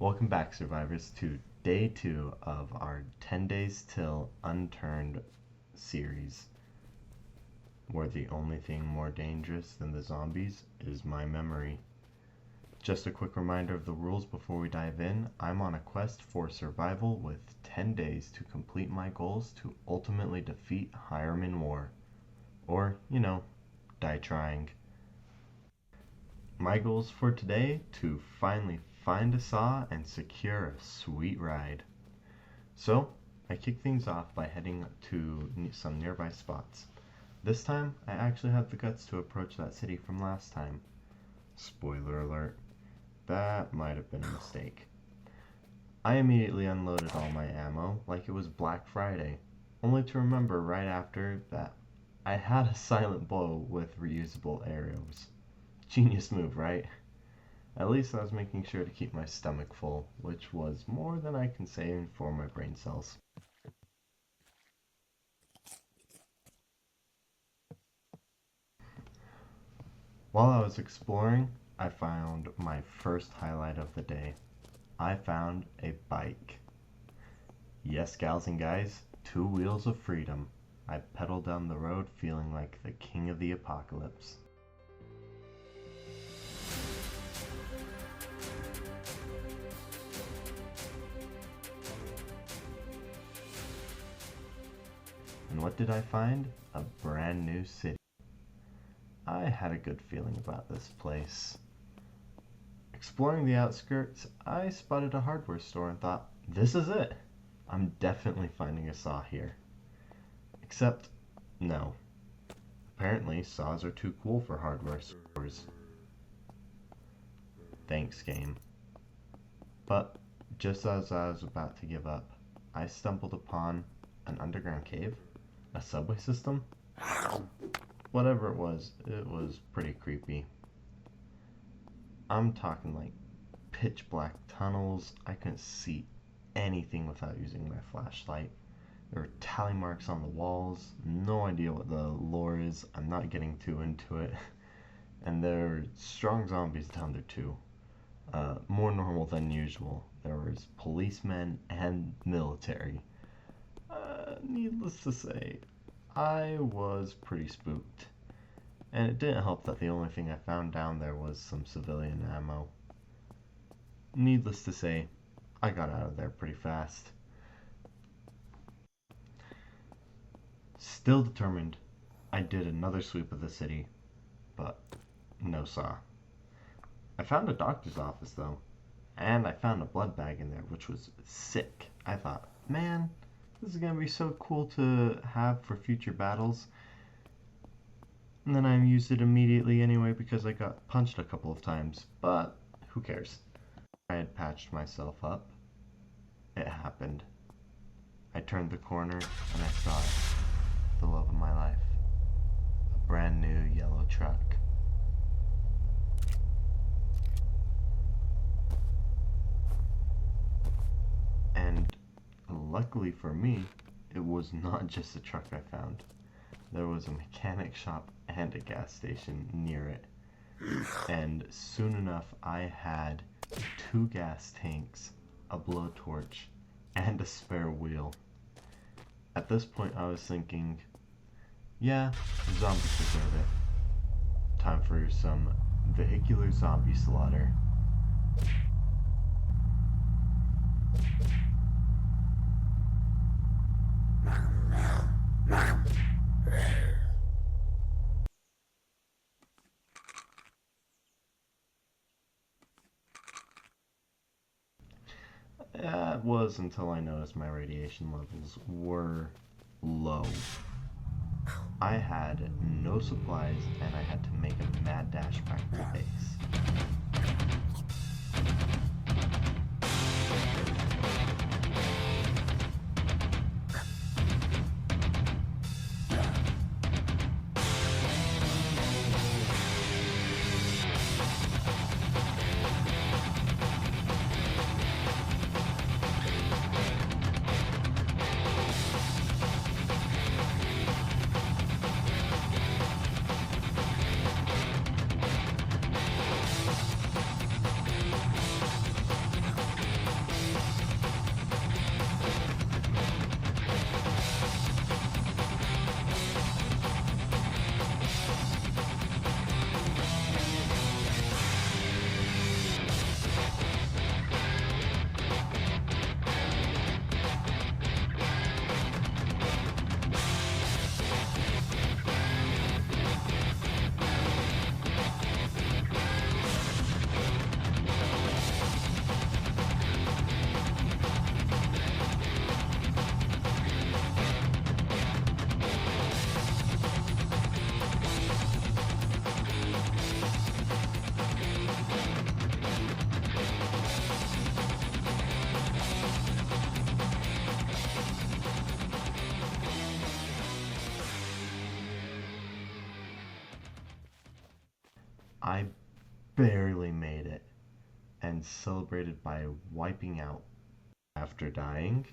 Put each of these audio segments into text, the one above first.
Welcome back, survivors, to day 2 of our 10 Days Till Unturned series, where the only thing more dangerous than the zombies is my memory. Just a quick reminder of the rules before we dive in. I'm on a quest for survival with 10 days to complete my goals to ultimately defeat Hiram in war. Or, die trying. My goals for today: to finally find a saw and secure a sweet ride. So, I kick things off by heading to some nearby spots. This time, I actually have the guts to approach that city from last time. Spoiler alert, that might have been a mistake. I immediately unloaded all my ammo like it was Black Friday, only to remember right after that I had a silent bow with reusable arrows. Genius move, right? At least I was making sure to keep my stomach full, which was more than I can say for my brain cells. While I was exploring, I found my first highlight of the day. I found a bike. Yes, gals and guys, 2 wheels of freedom. I pedaled down the road feeling like the king of the apocalypse. And what did I find? A brand new city. I had a good feeling about this place. Exploring the outskirts, I spotted a hardware store and thought, this is it! I'm definitely finding a saw here. Except, no. Apparently, saws are too cool for hardware stores. Thanks, game. But, just as I was about to give up, I stumbled upon an underground cave? A subway system? Whatever it was pretty creepy. I'm talking like pitch black tunnels. I couldn't see anything without using my flashlight. There were tally marks on the walls. No idea what the lore is. I'm not getting too into it. And there were strong zombies down there too. More normal than usual. There was policemen and military. Needless to say, I was pretty spooked. And it didn't help that the only thing I found down there was some civilian ammo. Needless to say, I got out of there pretty fast. Still determined, I did another sweep of the city, but no saw. I found a doctor's office though, and I found a blood bag in there, which was sick. I thought, man, this is gonna be so cool to have for future battles. And then I used it immediately anyway because I got punched a couple of times, but who cares? I had patched myself up. It happened. I turned the corner and I saw it. The love of my life. A brand new yellow truck. And luckily for me, it was not just a truck I found. There was a mechanic shop and a gas station near it. And soon enough, I had 2 gas tanks, a blowtorch, and a spare wheel. At this point, I was thinking, yeah, zombies deserve it. Time for some vehicular zombie slaughter. That was until I noticed my radiation levels were low. I had no supplies and I had to make a mad dash back to base. I barely made it and celebrated by wiping out. After dying,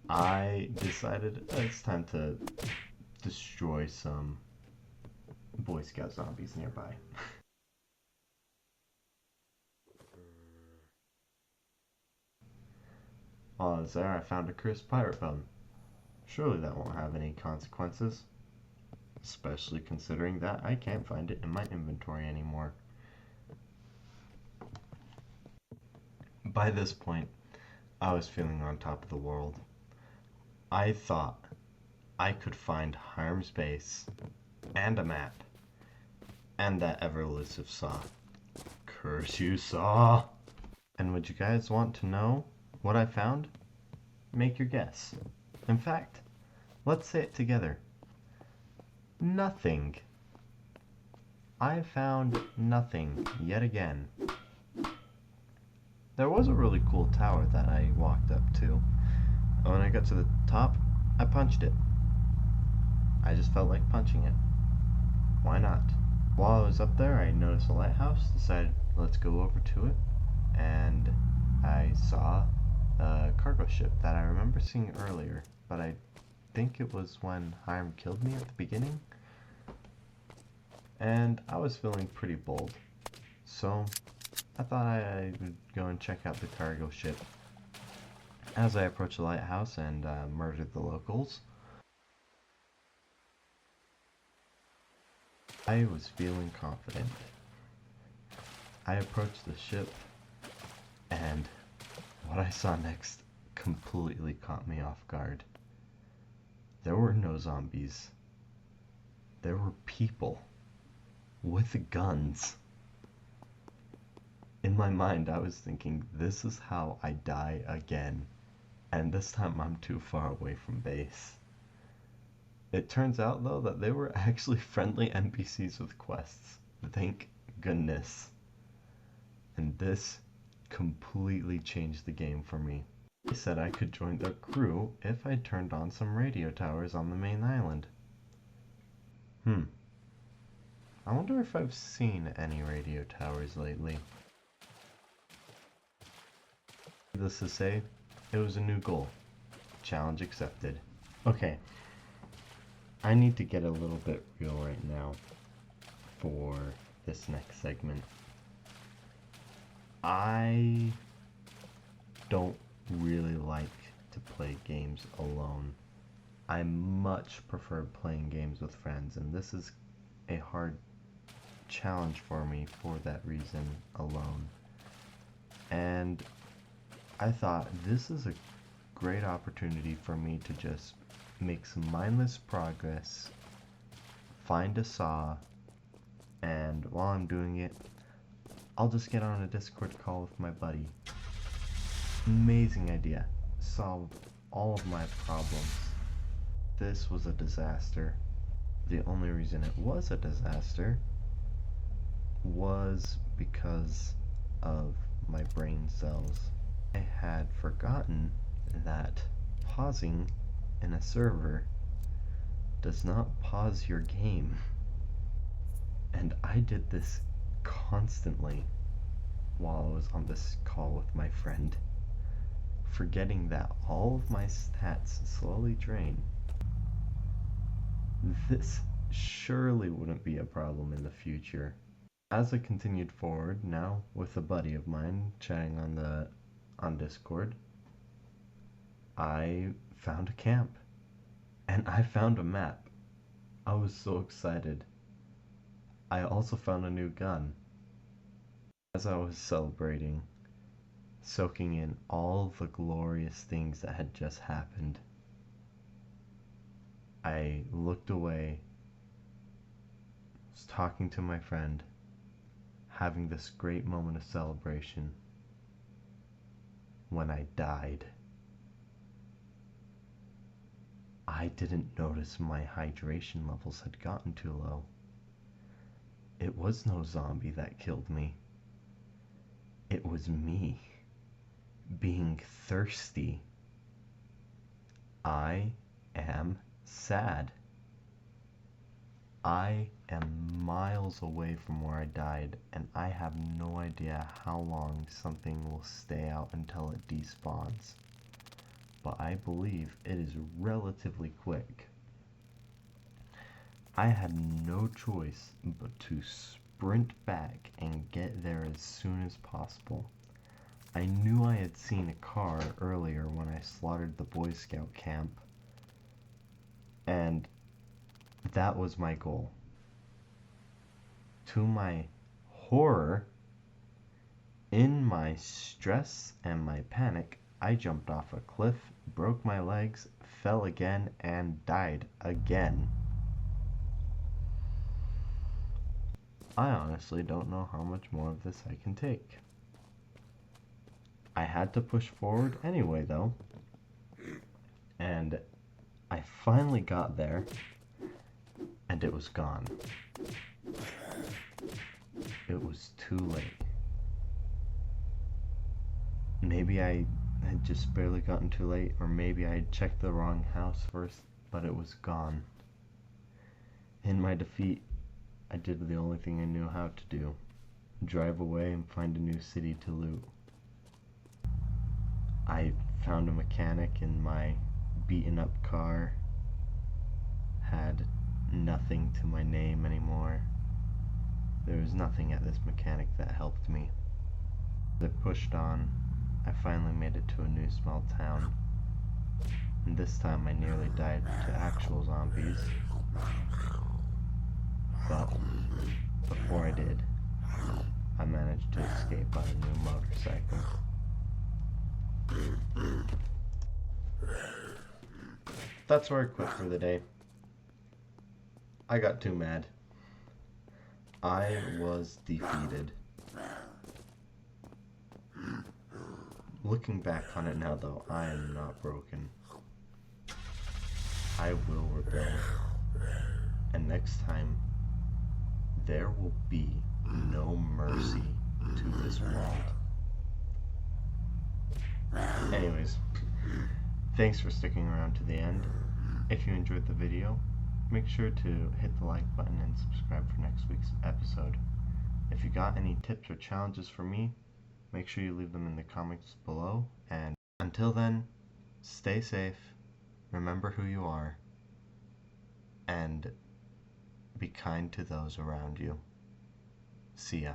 I decided it's time to destroy some Boy Scout zombies nearby. While I was there, I found a cursed pirate bone. Surely that won't have any consequences, especially considering that I can't find it in my inventory anymore. By this point, I was feeling on top of the world. I thought I could find Harm's base and a map and that ever-elusive saw. Curse you, saw! And would you guys want to know what I found? Make your guess. In fact, let's say it together. Nothing. I found nothing yet again. There was a really cool tower that I walked up to. When I got to the top, I punched it. I just felt like punching it. Why not? While I was up there, I noticed a lighthouse, decided let's go over to it, and I saw a cargo ship that I remember seeing earlier, but I think it was when Hiram killed me at the beginning, and I was feeling pretty bold, so I thought I would go and check out the cargo ship. As I approached the lighthouse and murdered the locals, I was feeling confident. I approached the ship, and what I saw next completely caught me off guard. There were no zombies. There were people with guns. In my mind, I was thinking, this is how I die again, and this time I'm too far away from base. It turns out, though, that they were actually friendly NPCs with quests. Thank goodness. And this completely changed the game for me. They said I could join their crew if I turned on some radio towers on the main island. I wonder if I've seen any radio towers lately. Needless to say, it was a new goal. Challenge accepted. Okay. I need to get a little bit real right now for this next segment. I don't really like to play games alone. I much prefer playing games with friends, and this is a hard challenge for me for that reason alone. And I thought this is a great opportunity for me to just make some mindless progress, find a saw, and while I'm doing it, I'll just get on a Discord call with my buddy. Amazing idea. Solved all of my problems. This was a disaster. The only reason it was a disaster was because of my brain cells. I had forgotten that pausing in a server does not pause your game. And I did this constantly while I was on this call with my friend, forgetting that all of my stats slowly drain. This surely wouldn't be a problem in the future. As I continued forward, now with a buddy of mine chatting on Discord, I found a camp, and I found a map. I was so excited. I also found a new gun. As I was celebrating, soaking in all the glorious things that had just happened, I looked away, was talking to my friend, having this great moment of celebration, when I died. I didn't notice my hydration levels had gotten too low. It was no zombie that killed me. It was me, being thirsty. I am sad. I am miles away from where I died, and I have no idea how long something will stay out until it despawns. But I believe it is relatively quick. I had no choice but to sprint back and get there as soon as possible. I knew I had seen a car earlier when I slaughtered the Boy Scout camp, and that was my goal. To my horror, in my stress and my panic, I jumped off a cliff, broke my legs, fell again, and died again. I honestly don't know how much more of this I can take. I had to push forward anyway, though, and I finally got there, and it was gone. It was too late. Maybe I had just barely gotten too late, or maybe I had checked the wrong house first, but it was gone. In my defeat, I did the only thing I knew how to do: drive away and find a new city to loot. I found a mechanic, and my beaten up car had nothing to my name anymore. There was nothing at this mechanic that helped me. As I pushed on, I finally made it to a new small town, and this time I nearly died to actual zombies. But before I did, I managed to escape on a new motorcycle. That's where I quit for the day. I got too mad. I was defeated. Looking back on it now, though, I am not broken. I will rebuild. And next time, there will be no mercy to this world. Anyways, thanks for sticking around to the end. If you enjoyed the video, make sure to hit the like button and subscribe for next week's episode. If you got any tips or challenges for me, make sure you leave them in the comments below. And until then, stay safe, remember who you are, and be kind to those around you. See ya.